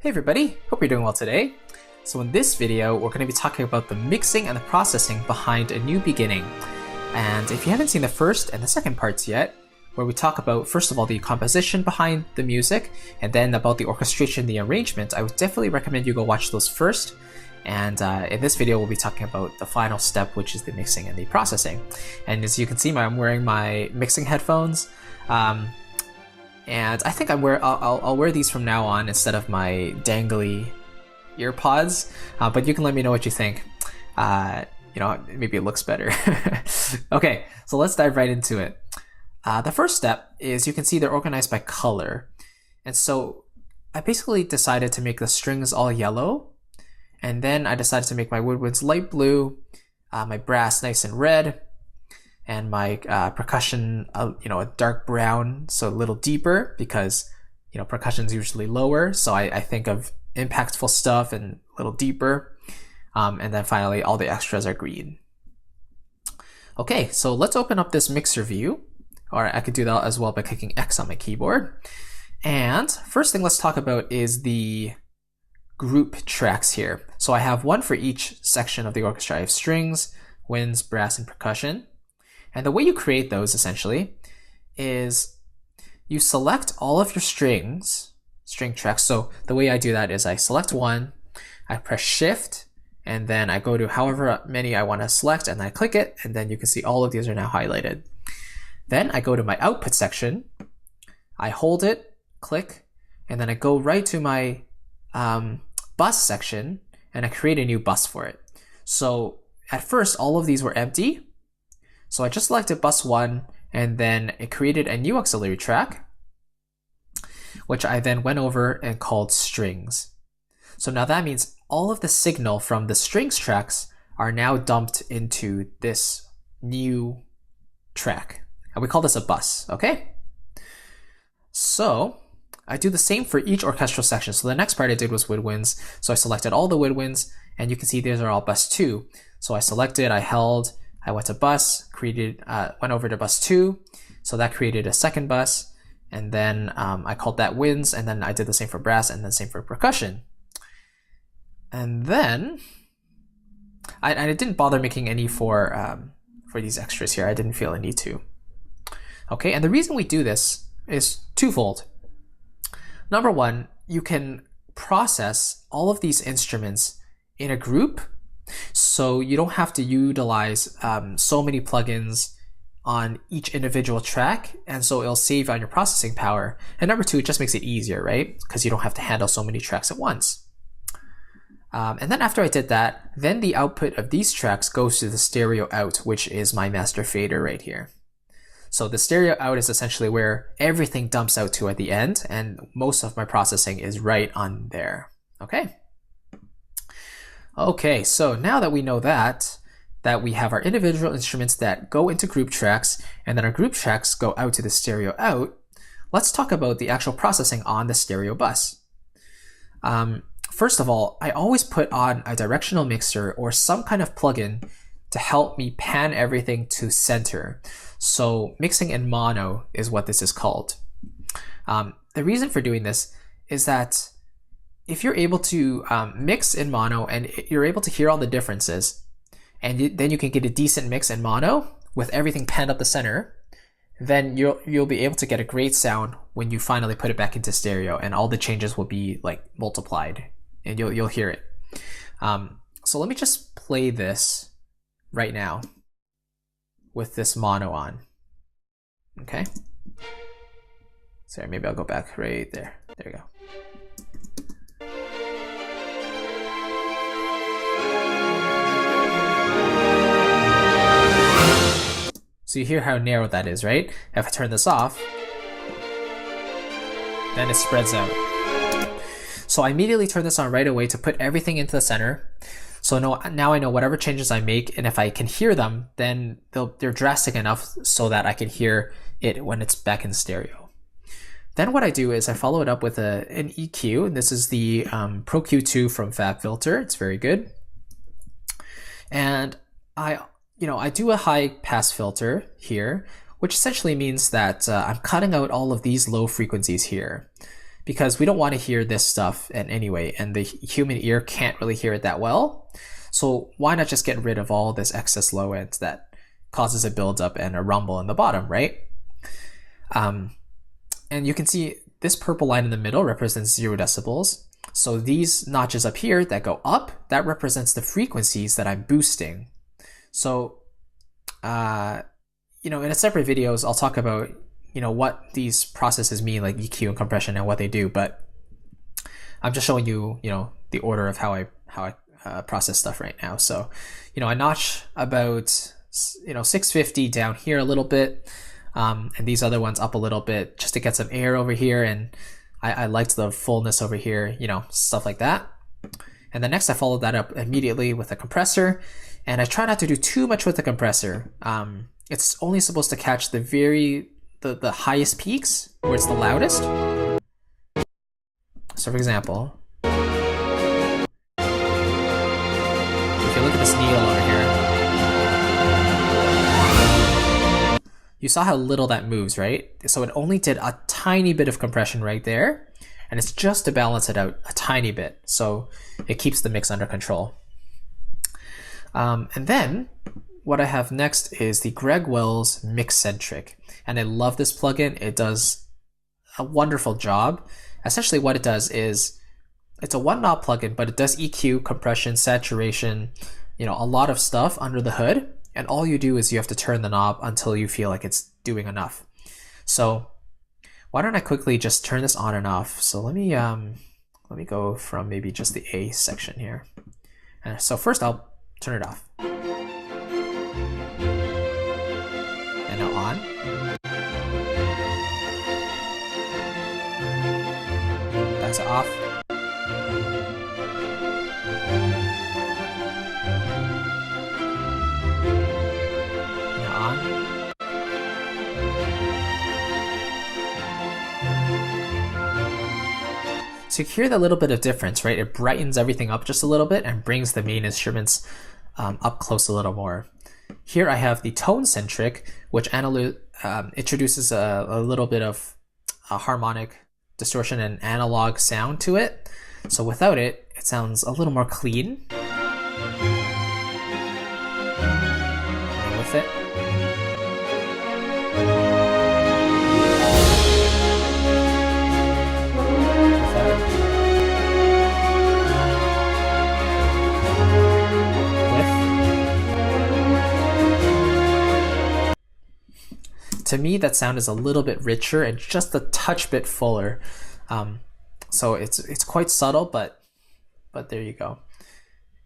Hey everybody, hope you're doing well today. So in this video, we're going to be talking about the mixing and the processing behind A New Beginning. And if you haven't seen the first and the second parts yet, where we talk about, first of all, the composition behind the music, and then about the orchestration, the arrangement, I would definitely recommend you go watch those first. And in this video, we'll be talking about the final step, which is the mixing and the processing. And as you can see, I'm wearing my mixing headphones. And I think I'll wear these from now on instead of my dangly ear pods. But you can let me know what you think. Maybe it looks better. Okay, so let's dive right into it. The first step is you can see they're organized by color. And so I basically decided to make the strings all yellow. And then I decided to make my woodwinds light blue, my brass nice and red, and my percussion, a dark brown, so a little deeper because, percussion is usually lower. So I think of impactful stuff and a little deeper. And then finally, all the extras are green. Okay, so let's open up this mixer view, or I could do that as well by clicking X on my keyboard. And first thing let's talk about is the group tracks here. So I have one for each section of the orchestra. I have strings, winds, brass, and percussion. And the way you create those essentially is you select all of your string tracks. So the way I do that is I select one, I press Shift, and then I go to however many I want to select, and I click it, and then you can see all of these are now highlighted. Then I go to my output section, I hold it, click, and then I go right to my bus section, and I create a new bus for it. So at first, all of these were empty. So I just selected bus 1, and then it created a new auxiliary track, which I then went over and called strings. So now that means all of the signal from the strings tracks are now dumped into this new track. And we call this a bus, okay? So I do the same for each orchestral section. So the next part I did was woodwinds. So I selected all the woodwinds, and you can see these are all bus 2. So I selected, I held, I went to bus, went over to bus 2, so that created a second bus, and then I called that winds, and then I did the same for brass, and then same for percussion. And then I didn't bother making any for these extras here. I didn't feel a need to. Okay, and the reason we do this is twofold. Number one, you can process all of these instruments in a group, so you don't have to utilize so many plugins on each individual track, and so it'll save on your processing power. And number two, it just makes it easier, right? Because you don't have to handle so many tracks at once. And then after I did that, then the output of these tracks goes to the stereo out, which is my master fader right here. So the stereo out is essentially where everything dumps out to at the end, and most of my processing is right on there. Okay, so now that we know that we have our individual instruments that go into group tracks, and then our group tracks go out to the stereo out, let's talk about the actual processing on the stereo bus. First of all, I always put on a directional mixer or some kind of plugin to help me pan everything to center. So mixing in mono is what this is called. The reason for doing this is that if you're able to mix in mono and you're able to hear all the differences, and then you can get a decent mix in mono with everything panned up the center, then you'll be able to get a great sound when you finally put it back into stereo, and all the changes will be like multiplied, and you'll hear it. So let me just play this right now with this mono on. Okay. Sorry, maybe I'll go back right there. There we go. So you hear how narrow that is, right? If I turn this off, then it spreads out. So I immediately turn this on right away to put everything into the center. So now I know whatever changes I make, and if I can hear them, then they're drastic enough so that I can hear it when it's back in stereo. Then what I do is I follow it up with an EQ, and this is the Pro Q2 from FabFilter. It's very good. And I do a high pass filter here, which essentially means that I'm cutting out all of these low frequencies here. because we don't want to hear this stuff in any way, and the human ear can't really hear it that well. So why not just get rid of all this excess low end that causes a buildup and a rumble in the bottom, right? And you can see this purple line in the middle represents 0 decibels. So these notches up here that go up, that represents the frequencies that I'm boosting. So, in a separate videos, I'll talk about, what these processes mean, like EQ and compression and what they do. But I'm just showing you, the order of how I process stuff right now. So, I notch about, 650 down here a little bit, and these other ones up a little bit just to get some air over here. And I liked the fullness over here, stuff like that. And then next I followed that up immediately with a compressor, and I try not to do too much with the compressor. It's only supposed to catch the highest peaks where it's the loudest. So for example, if you look at this needle over here, you saw how little that moves, right? So it only did a tiny bit of compression right there, and it's just to balance it out a tiny bit, so it keeps the mix under control. And then what I have next is the Greg Wells Mixcentric, and I love this plugin. It does a wonderful job. Essentially what it does is, it's a one knob plugin, but it does EQ, compression, saturation, a lot of stuff under the hood. And all you do is you have to turn the knob until you feel like it's doing enough. So why don't I quickly just turn this on and off? So let me go from maybe just the A section here. And so first I'll turn it off. And now on. Back to off. So you hear that little bit of difference, right? It brightens everything up just a little bit and brings the main instruments up close a little more. Here I have the Tone Centric, which introduces a little bit of a harmonic distortion and analog sound to it. So without it, it sounds a little more clean. And with it, to me, that sound is a little bit richer and just a touch bit fuller. So it's quite subtle, but there you go.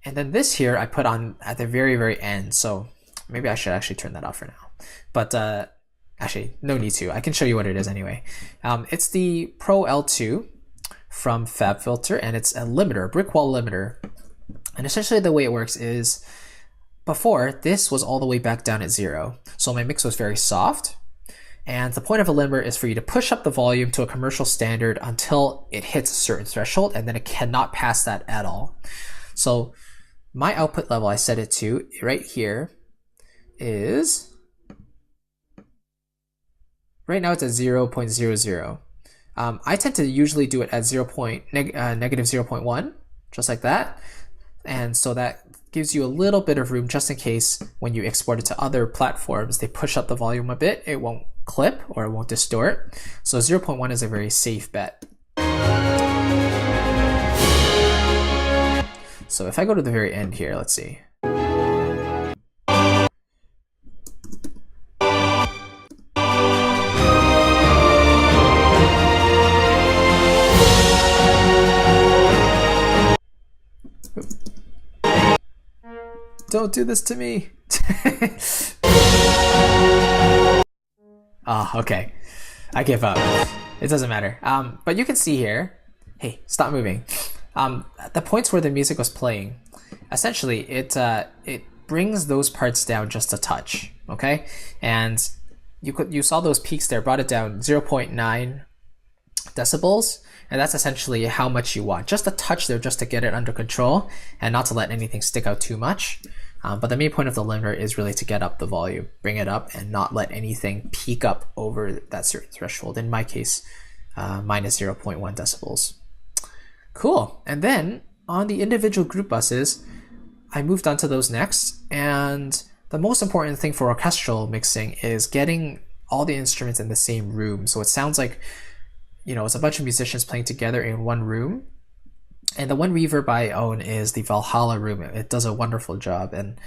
And then this here I put on at the very, very end. So maybe I should actually turn that off for now. But actually, no need to. I can show you what it is anyway. It's the Pro L2 from FabFilter, and it's a limiter, a brick wall limiter. And essentially the way it works is, before, this was all the way back down at 0. So my mix was very soft. And the point of a limiter is for you to push up the volume to a commercial standard until it hits a certain threshold, and then it cannot pass that at all. So my output level I set it to right here is, right now it's at 0.00. I tend to usually do it at negative 0.1, just like that. And so that gives you a little bit of room just in case when you export it to other platforms, they push up the volume a bit, it won't clip or it won't distort. So 0.1 is a very safe bet. So if I go to the very end here, let's see. Don't do this to me. Oh, okay. I give up. It doesn't matter. But you can see here, hey, stop moving. The points where the music was playing, essentially it brings those parts down just a touch, okay? And you saw those peaks there, brought it down 0.9 decibels, and that's essentially how much you want. Just a touch there just to get it under control and not to let anything stick out too much. But the main point of the limiter is really to get up the volume, bring it up, and not let anything peak up over that certain threshold. In my case, minus 0.1 decibels. Cool. And then on the individual group buses, I moved on to those next. And the most important thing for orchestral mixing is getting all the instruments in the same room. So it sounds like, it's a bunch of musicians playing together in one room. And the one reverb I own is the Valhalla room. It does a wonderful job. And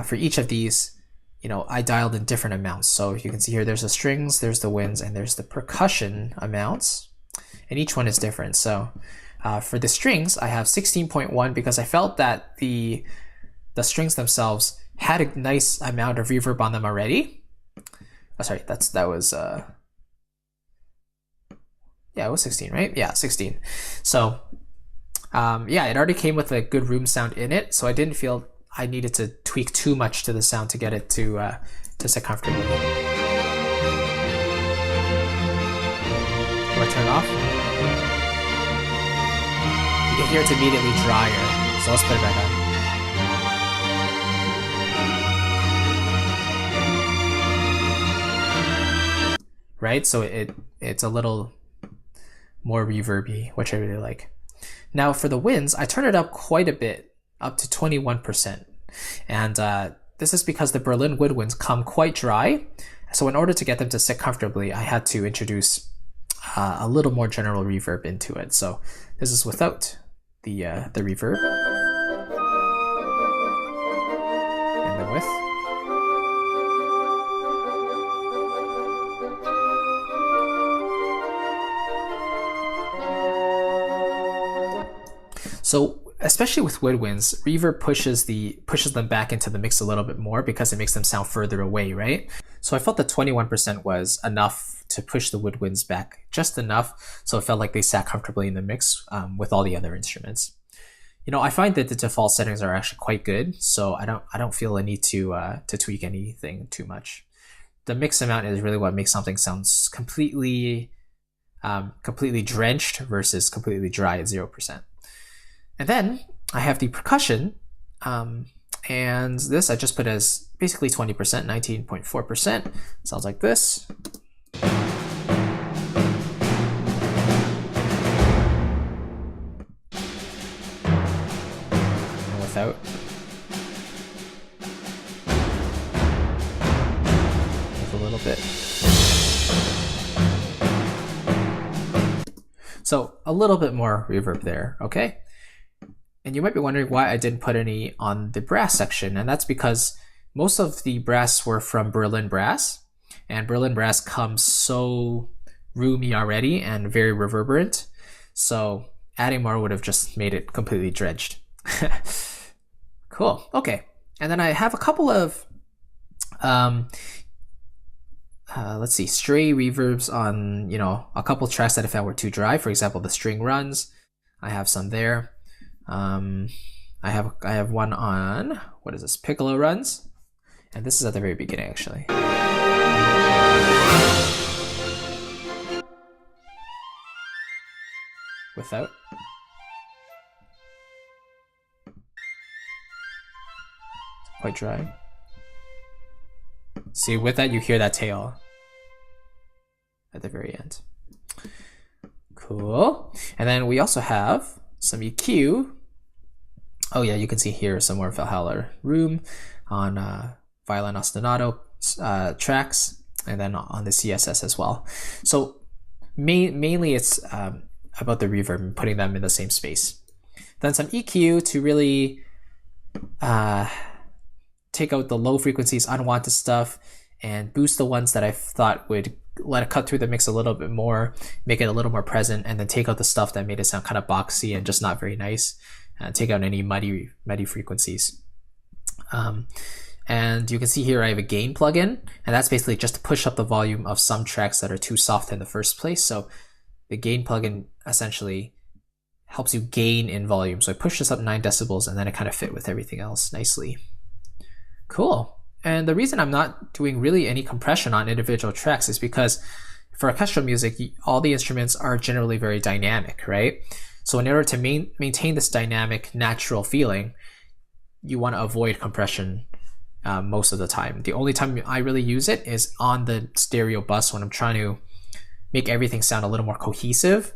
for each of these, I dialed in different amounts. So you can see here, there's the strings, there's the winds, and there's the percussion amounts. And each one is different. So for the strings, I have 16.1 because I felt that the strings themselves had a nice amount of reverb on them already. Oh, sorry, that was it was 16, right? Yeah, 16. So it already came with a good room sound in it, so I didn't feel I needed to tweak too much to the sound to get it to sit comfortably. Do I turn it off? You can hear it's immediately drier, so let's put it back on. Right, so it's a little more reverby, which I really like. Now for the winds, I turn it up quite a bit, up to 21%. And this is because the Berlin woodwinds come quite dry. So in order to get them to sit comfortably, I had to introduce a little more general reverb into it. So this is without the reverb. And the with. So especially with woodwinds, reverb pushes them back into the mix a little bit more because it makes them sound further away, right? So I felt that 21% was enough to push the woodwinds back just enough, so it felt like they sat comfortably in the mix with all the other instruments. I find that the default settings are actually quite good, so I don't feel a need to tweak anything too much. The mix amount is really what makes something sounds completely drenched versus completely dry at 0%. And then I have the percussion, and this I just put as basically 20%, 19.4%. Sounds like this. And without. With a little bit. So a little bit more reverb there, okay? And you might be wondering why I didn't put any on the brass section, and that's because most of the brass were from Berlin Brass, and Berlin Brass comes so roomy already and very reverberant, so adding more would have just made it completely drenched. Cool, okay. And then I have a couple of, let's see, stray reverbs on, a couple tracks that I found were too dry. For example, the string runs, I have some there. I have one on, what is this, piccolo runs, and this is at the very beginning actually. Without. It's quite dry. See, with that you hear that tail at the very end. Cool. And then we also have some EQ. Oh yeah, you can see here some more Valhalla room on violin ostinato tracks, and then on the CSS as well. So mainly it's about the reverb and putting them in the same space. Then some EQ to really take out the low frequencies, unwanted stuff, and boost the ones that I thought would let it cut through the mix a little bit more, make it a little more present, and then take out the stuff that made it sound kind of boxy and just not very nice. Take out any muddy frequencies. And you can see here I have a gain plugin, and that's basically just to push up the volume of some tracks that are too soft in the first place. So the gain plugin essentially helps you gain in volume. So I push this up 9 decibels, and then it kind of fit with everything else nicely. Cool. And the reason I'm not doing really any compression on individual tracks is because for orchestral music, all the instruments are generally very dynamic, right? So in order to maintain this dynamic, natural feeling, you want to avoid compression most of the time. The only time I really use it is on the stereo bus when I'm trying to make everything sound a little more cohesive,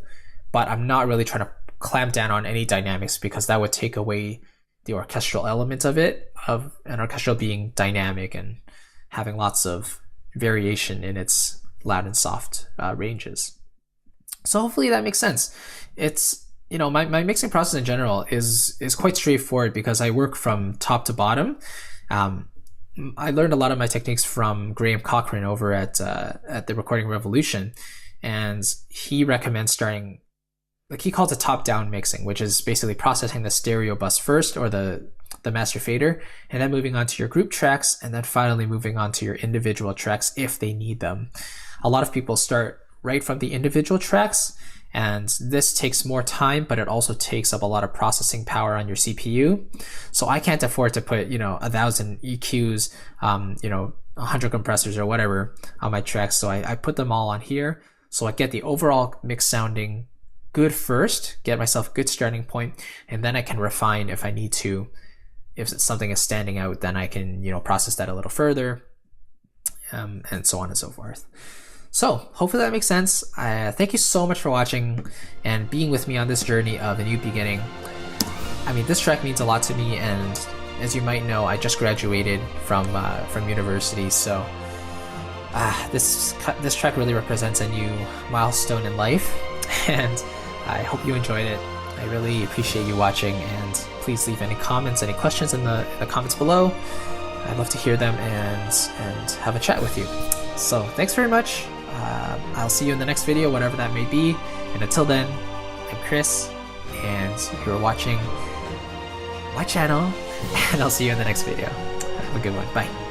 but I'm not really trying to clamp down on any dynamics because that would take away the orchestral element of it, of an orchestral being dynamic and having lots of variation in its loud and soft ranges. So hopefully that makes sense. It's, you know, my mixing process in general is quite straightforward because I work from top to bottom. I learned a lot of my techniques from Graham Cochran over at the Recording Revolution, and he recommends starting, like he calls it top-down mixing, which is basically processing the stereo bus first, or the master fader, and then moving on to your group tracks, and then finally moving on to your individual tracks if they need them. A lot of people start right from the individual tracks, and this takes more time, but it also takes up a lot of processing power on your CPU. So I can't afford to put, you know, 1,000 EQs, you know, 100 compressors or whatever on my tracks. So I put them all on here. So I get the overall mix sounding good first, get myself a good starting point, and then I can refine if I need to. If something is standing out, then I can, you know, process that a little further, and so on and so forth. So hopefully that makes sense. Thank you so much for watching and being with me on this journey of a new beginning. I mean, this track means a lot to me, and as you might know, I just graduated from university, so this track really represents a new milestone in life, and I hope you enjoyed it. I really appreciate you watching, and please leave any comments, any questions in the comments below. I'd love to hear them and have a chat with you. So thanks very much. I'll see you in the next video, whatever that may be. And until then, I'm Chris, and you're watching my channel, and I'll see you in the next video. Have a good one. Bye.